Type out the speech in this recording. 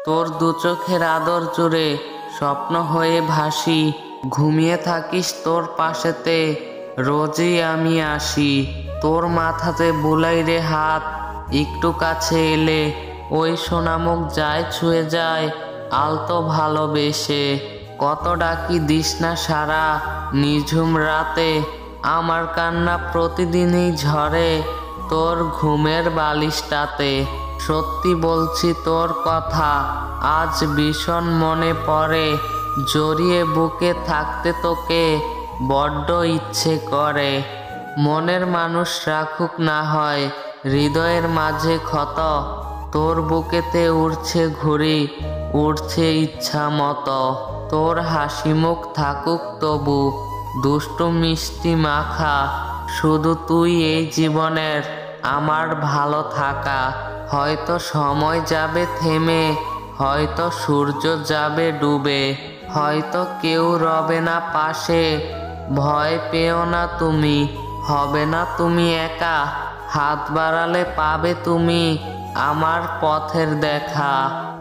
তোর দু চোখের আদর জুড়ে স্বপ্ন হয়ে ভাসি, ঘুমিয়ে থাকিস তোর পাশেতে, রোজই আমি আসি। তোর মাথাতে বুলাই রে হাত, একটু কাছে এলে ওই সোনামুখ যায় ছুঁয়ে যায় আলতো ভালোবেসে। কত ডাকি দিস না সারা নিঝুম রাতে, আমার কান্না প্রতিদিনই ঝরে তোর ঘুমের বালিশটাতে। সত্যি বলছি তোর কথা আজ ভীষণ মনে পড়ে, জড়িয়ে বুকে থাকতে তোকে বড্ড ইচ্ছে করে। মনের মানুষ রাখুক না হয় হৃদয়ের মাঝে ক্ষত, তোর বুকেতে উড়ছে ঘুড়ি, উড়ছে ইচ্ছা মতো। তোর হাসি মুখ থাকুক তবু দুষ্টু মিষ্টি মাখা, শুধু তুই এই জীবনের আমার ভালো থাকা। হয়তো সময় যাবে থেমে, হয়তো সূর্য যাবে ডুবে, হয়তো কেউ রবে না পাশে, ভয় পেও না তুমি, হবে না তুমি একা। হাত বাড়ালে পাবে তুমি আমার পথের দেখা।